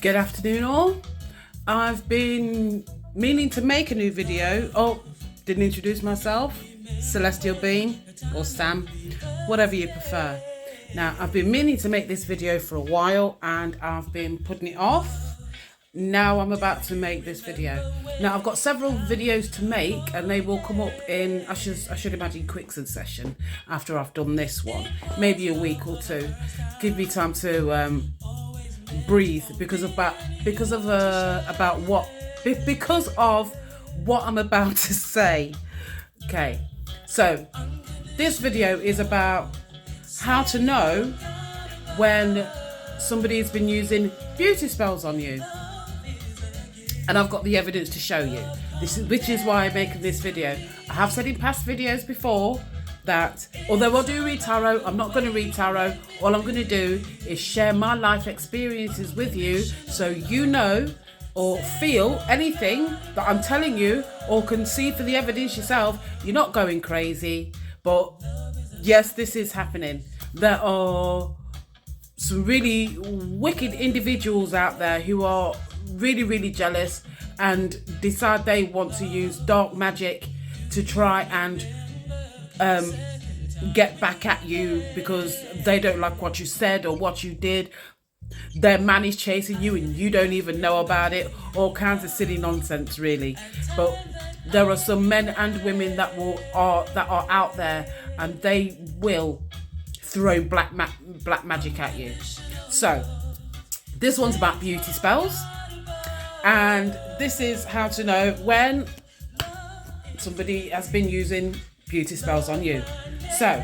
Good afternoon all. I've been meaning to make a new video. Oh, didn't introduce myself. Celestial Bean or Sam, whatever you prefer. Now, I've been meaning to make this video for a while and I've been putting it off. Now I'm about to make this video. Now I've got several videos to make and they will come up in, I should imagine, quick succession after I've done this one. Maybe a week or two. Give me time to breathe because of what I'm about to say. Okay, so this video is about how to know when somebody has been using beauty spells on you. And I've got the evidence to show you. Which is why I'm making this video. I have said in past videos before that although I do read tarot, I'm not going to read tarot. All I'm going to do is share my life experiences with you so you know or feel anything that I'm telling you or can see for the evidence yourself. You're not going crazy. But yes, this is happening. There are some really wicked individuals out there who are really jealous and decide they want to use dark magic to try and get back at you because they don't like what you said or what you did. Their man is chasing you and you don't even know about it. All kinds of silly nonsense, really. But there are some men and women that are out there and they will throw black magic at you. So this one's about beauty spells. And this is how to know when somebody has been using beauty spells on you. So,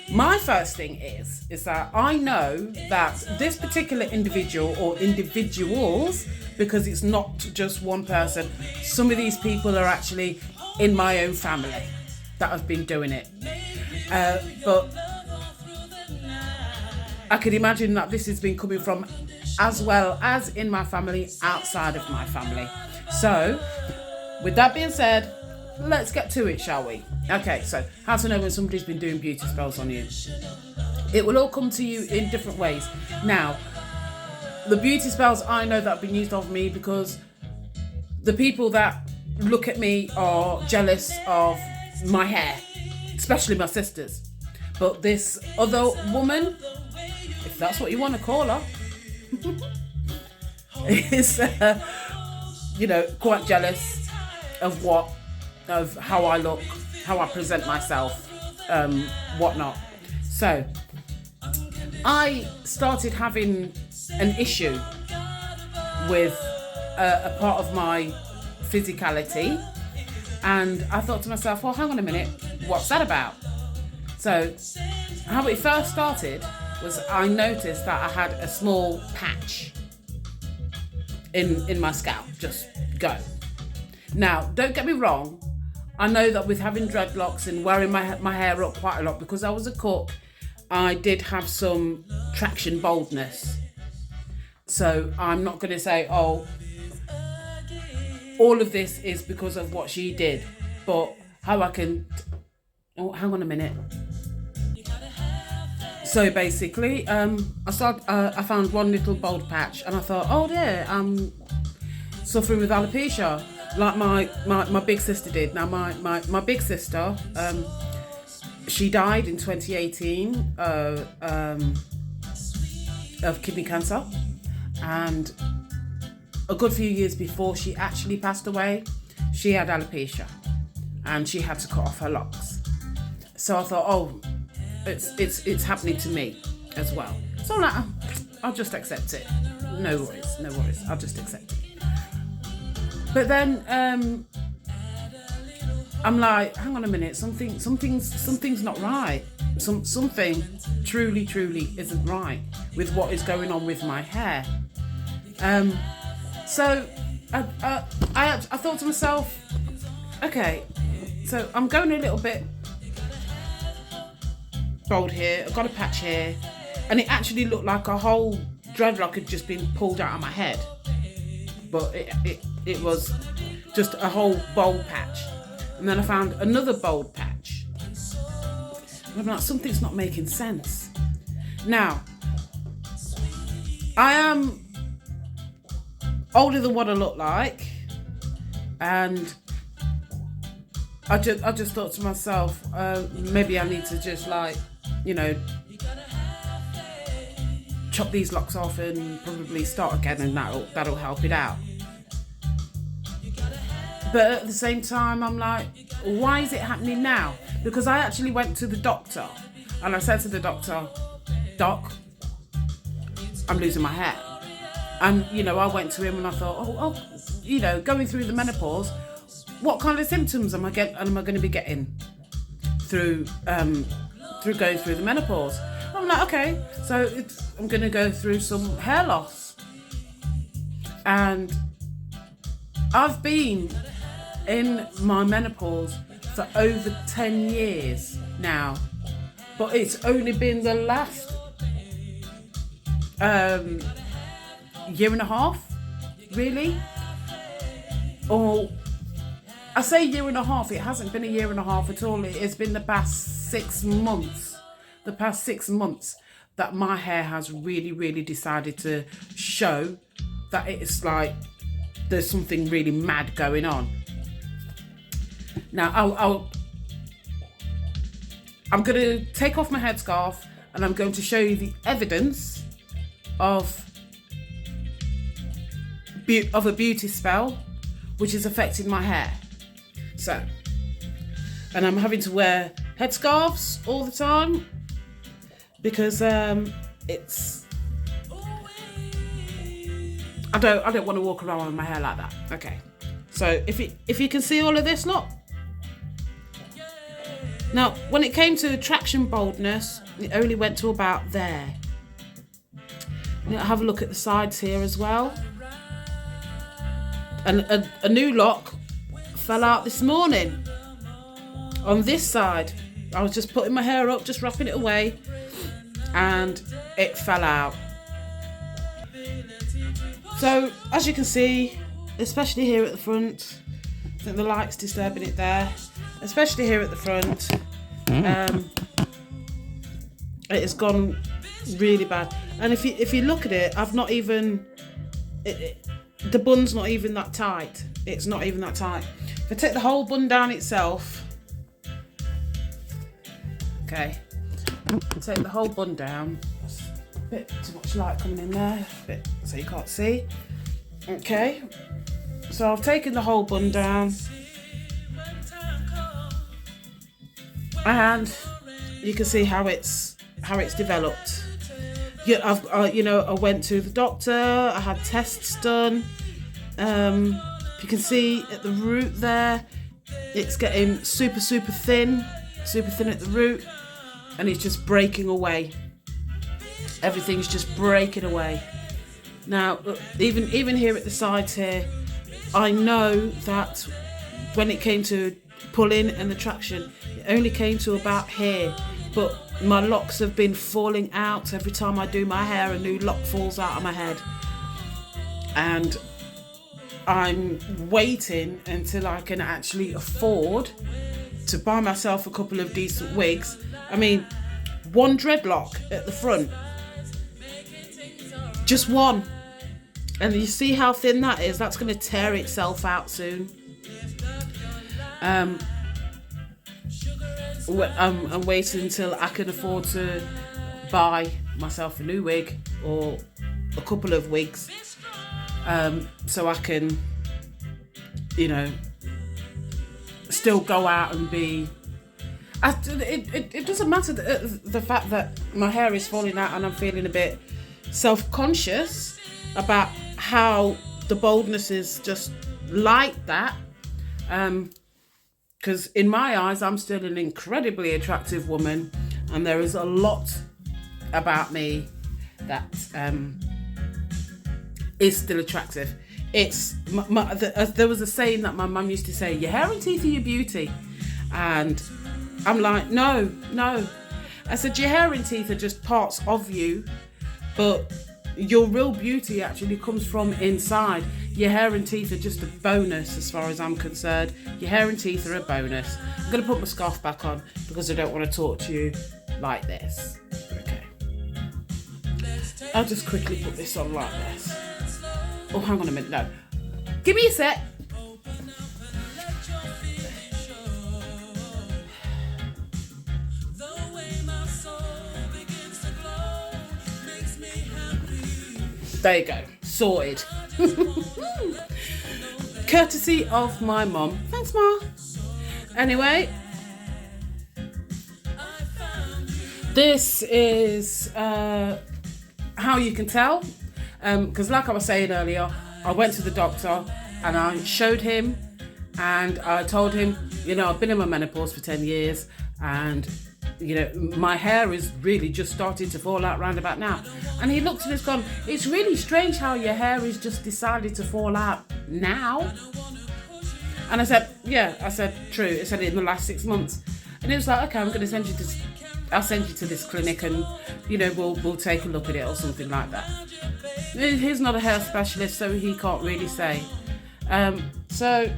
my first thing is that I know that this particular individual or individuals, because it's not just one person, some of these people are actually in my own family that have been doing it. But I could imagine that this has been coming from as well as in my family, outside of my family. So, with that being said, let's get to it, shall we? Okay, so how to know when somebody's been doing beauty spells on you. It will all come to you in different ways. Now, the beauty spells I know that have been used of me because the people that look at me are jealous of my hair, especially my sisters. But this other woman, if that's what you want to call her, is quite jealous of how I look, how I present myself, whatnot. So I started having an issue with a part of my physicality, and I thought to myself, well, hang on a minute, what's that about? So how it first started was I noticed that I had a small patch in my scalp, just go. Now, don't get me wrong, I know that with having dreadlocks and wearing my hair up quite a lot, because I was a cook, I did have some traction baldness. So I'm not going to say, oh, all of this is because of what she did, but how I can, oh, hang on a minute. So basically, I found one little bald patch and I thought, oh dear, I'm suffering with alopecia, like my big sister did. Now my big sister, she died in 2018 of kidney cancer, and a good few years before she actually passed away, she had alopecia and she had to cut off her locks. So I thought, oh, it's happening to me as well. So I'll just accept it. No worries. I'll just accept it. But then I'm like, hang on a minute, something's not right. Something truly isn't right with what is going on with my hair. So I thought to myself, okay, so I'm going a little bit bald here, I've got a patch here, and it actually looked like a whole dreadlock had just been pulled out of my head, but it was just a whole bald patch. And then I found another bald patch, and I'm like, something's not making sense. Now, I am older than what I look like, and I just thought to myself, maybe I need to just like, you know, chop these locks off and probably start again, and that'll help it out. But at the same time, I'm like, why is it happening now? Because I actually went to the doctor and I said to the doctor, Doc, I'm losing my hair. And, you know, I went to him and I thought, you know, going through the menopause, what kind of symptoms am I going to be getting through going through the menopause? I'm like, okay, so I'm going to go through some hair loss. And I've been in my menopause for over 10 years now, but it's only been the last year and a half, really. Or I say year and a half, it hasn't been a year and a half at all. It's been the past 6 months. The past 6 months that my hair has really, really decided to show that it's like there's something really mad going on. Now, I'm going to take off my headscarf and I'm going to show you the evidence of a beauty spell which is affecting my hair. So, and I'm having to wear headscarves all the time because it's I don't want to walk around with my hair like that. Okay, so if you can see all of this, look. Now, when it came to traction boldness, it only went to about there. Now have a look at the sides here as well. And a new lock fell out this morning on this side. I was just putting my hair up, just wrapping it away, and it fell out. So, as you can see, especially here at the front, I think the light's disturbing it there, especially here at the front, it has gone really bad. And if you look at it, I've not even, the bun's not even that tight. It's not even that tight. If I take the whole bun down itself, okay, take the whole bun down. A bit too much light coming in there, so you can't see. Okay, so I've taken the whole bun down, and you can see how it's developed. Yeah, I went to the doctor. I had tests done. You can see at the root there, it's getting super thin at the root, and it's just breaking away. Everything's just breaking away. Now, even here at the sides here, I know that when it came to pulling and the traction, it only came to about here, but my locks have been falling out. Every time I do my hair, a new lock falls out of my head. And I'm waiting until I can actually afford to buy myself a couple of decent wigs. I mean, one dreadlock at the front, just one, and you see how thin that is. That's going to tear itself out soon. I'm waiting until I can afford to buy myself a new wig or a couple of wigs, so I can, still go out and be. It doesn't matter the fact that my hair is falling out and I'm feeling a bit self-conscious about how the boldness is just like that. Because in my eyes, I'm still an incredibly attractive woman, and there is a lot about me that is still attractive. It's there was a saying that my mum used to say, "Your hair and teeth are your beauty," and I'm like, no. I said, your hair and teeth are just parts of you, but your real beauty actually comes from inside. Your hair and teeth are just a bonus as far as I'm concerned. Your hair and teeth are a bonus. I'm going to put my scarf back on because I don't want to talk to you like this. Okay. I'll just quickly put this on like this. Oh, hang on a minute. No. Give me a sec. There you go. Sorted. Courtesy of my mum. Thanks, Ma. Anyway, this is how you can tell. Because like I was saying earlier, I went to the doctor and I showed him and I told him, you know, I've been in my menopause for 10 years and, you know, my hair is really just starting to fall out round about now. And he looked at it and gone, it's really strange how your hair is just decided to fall out now. And I said, yeah, I said, true. It said in the last 6 months. And he was like, okay, I'm going to send you this. I'll send you to this clinic and, you know, we'll take a look at it or something like that. He's not a hair specialist, so he can't really say. So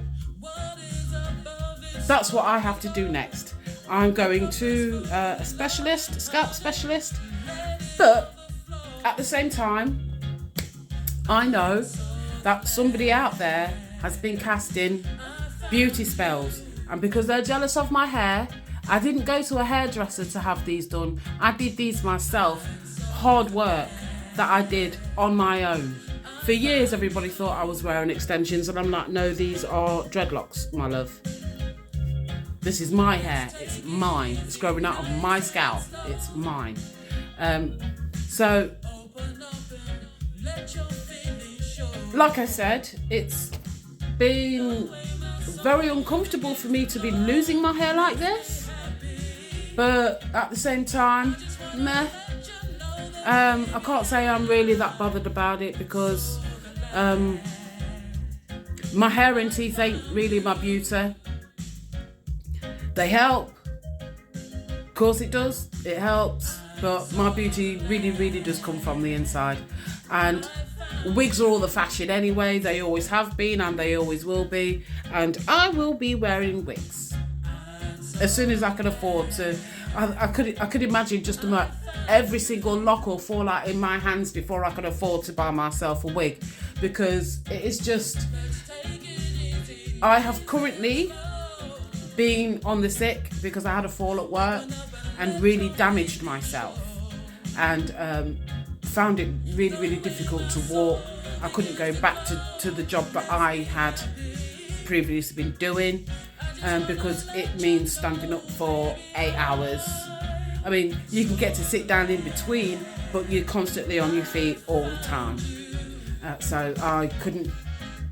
that's what I have to do next. I'm going to a specialist, scalp specialist. But at the same time, I know that somebody out there has been casting beauty spells. And because they're jealous of my hair, I didn't go to a hairdresser to have these done. I did these myself. Hard work that I did on my own. For years, everybody thought I was wearing extensions, and I'm like, no, these are dreadlocks, my love. This is my hair. It's mine. It's growing out of my scalp. It's mine. So, like I said, it's been very uncomfortable for me to be losing my hair like this. But at the same time, meh. I can't say I'm really that bothered about it because my hair and teeth ain't really my beauty. They help. Of course it does. It helps. But my beauty really, really does come from the inside. And wigs are all the fashion anyway. They always have been and they always will be. And I will be wearing wigs as soon as I can afford to. I could imagine just about every single lock will fall out in my hands before I can afford to buy myself a wig, because it is just, I have currently been on the sick because I had a fall at work and really damaged myself and found it really, really difficult to walk. I couldn't go back to the job that I had previously been doing because it means standing up for 8 hours. I mean, you can get to sit down in between, but you're constantly on your feet all the time. So I couldn't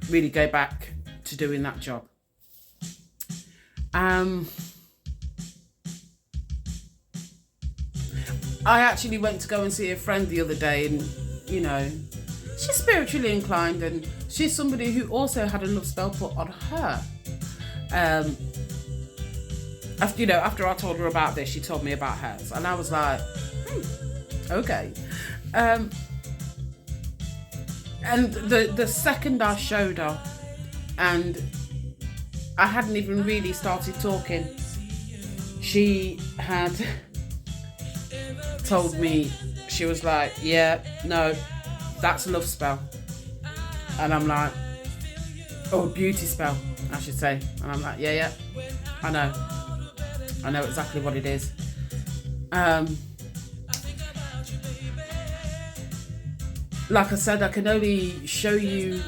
really go back to doing that job. I actually went to go and see a friend the other day, and you know, she's spiritually inclined and she's somebody who also had a love spell put on her. After I told her about this, she told me about hers, and I was like, okay. And the second I showed her, and I hadn't even really started talking, she had told me, she was like, yeah, no, that's a love spell. And I'm like, oh, beauty spell, I should say. And I'm like, yeah, I know exactly what it is. Like I said, I can only show you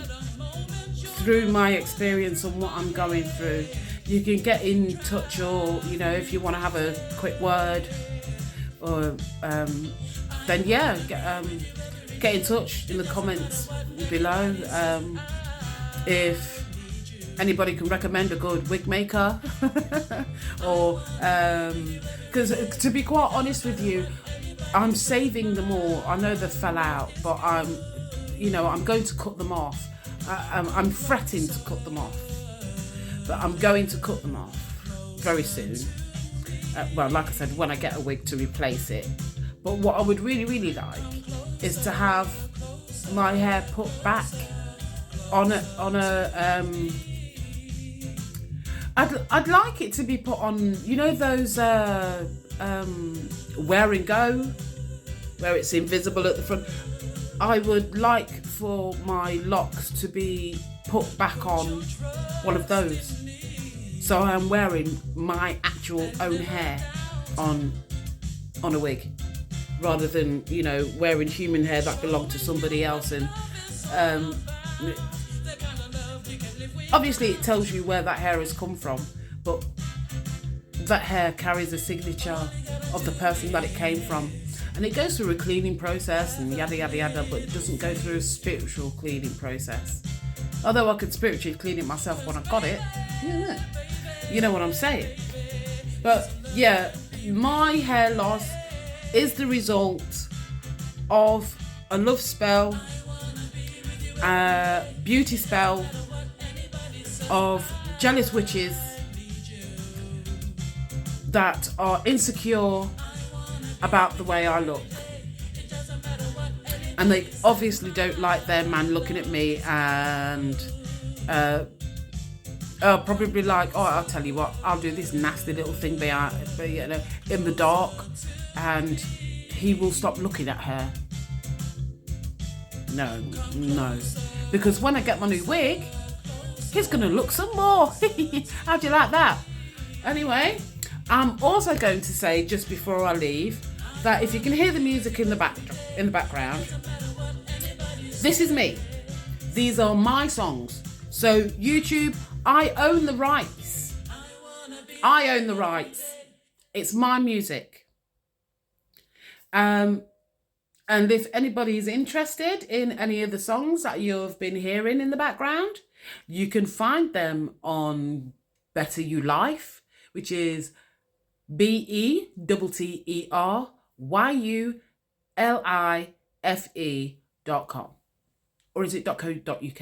through my experience and what I'm going through. You can get in touch, or you know, if you want to have a quick word, or then yeah, get in touch in the comments below. If anybody can recommend a good wig maker, or because to be quite honest with you, I'm saving them all. I know they fell out, but I'm going to cut them off. I'm fretting to cut them off, but I'm going to cut them off very soon. Well, like I said, when I get a wig to replace it. But what I would really, really like is to have my hair put back on a I'd like it to be put on, you know, those wear and go, where it's invisible at the front. I would like for my locks to be put back on one of those. So I'm wearing my actual own hair on a wig, rather than, you know, wearing human hair that belonged to somebody else. And obviously it tells you where that hair has come from, but that hair carries a signature of the person that it came from. And it goes through a cleaning process and yada yada yada, but it doesn't go through a spiritual cleaning process. Although I could spiritually clean it myself when I got it. Yeah. You know what I'm saying? But yeah, my hair loss is the result of a love spell, a beauty spell, of jealous witches that are insecure about the way I look. And they obviously don't like their man looking at me, and probably like, oh, I'll tell you what, I'll do this nasty little thing behind, you know, in the dark, and he will stop looking at her. No, because when I get my new wig, he's gonna look some more. How do you like that? Anyway, I'm also going to say, just before I leave, that if you can hear the music in the background, this is me. These are my songs. So YouTube, I own the rights. It's my music. And if anybody is interested in any of the songs that you've been hearing in the background, you can find them on Better You Life, which is BETTERYULIFE.com. Or is it .co.uk?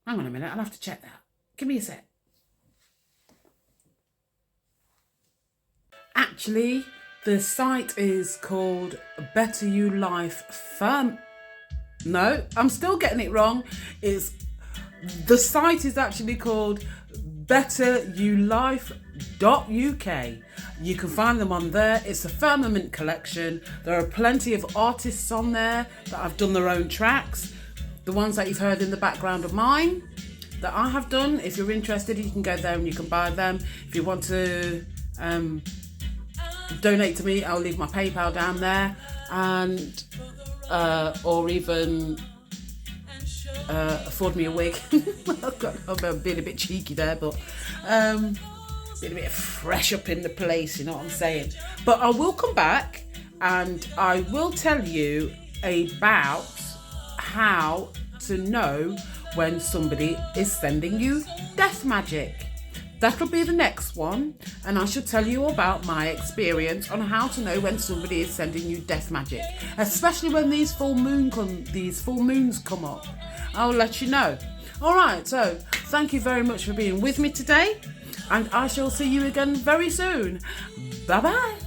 Hang on a minute, I'll have to check that. Give me a sec. Actually, the site is called Better You Life Firm. No, I'm still getting it wrong. The site is actually called betteryoulife.uk. You can find them on there. It's a Firmament collection. There are plenty of artists on there that have done their own tracks. The ones that you've heard in the background of mine that I have done. If you're interested, you can go there and you can buy them. If you want to donate to me, I'll leave my PayPal down there, and or even afford me a wig. I'm being a bit cheeky there, but being a bit fresh up in the place, you know what I'm saying? But I will come back and I will tell you about how to know when somebody is sending you death magic. That'll be the next one, and I shall tell you about my experience on how to know when somebody is sending you death magic, especially when these full moons come up. I'll let you know. All right, so thank you very much for being with me today, and I shall see you again very soon. Bye bye.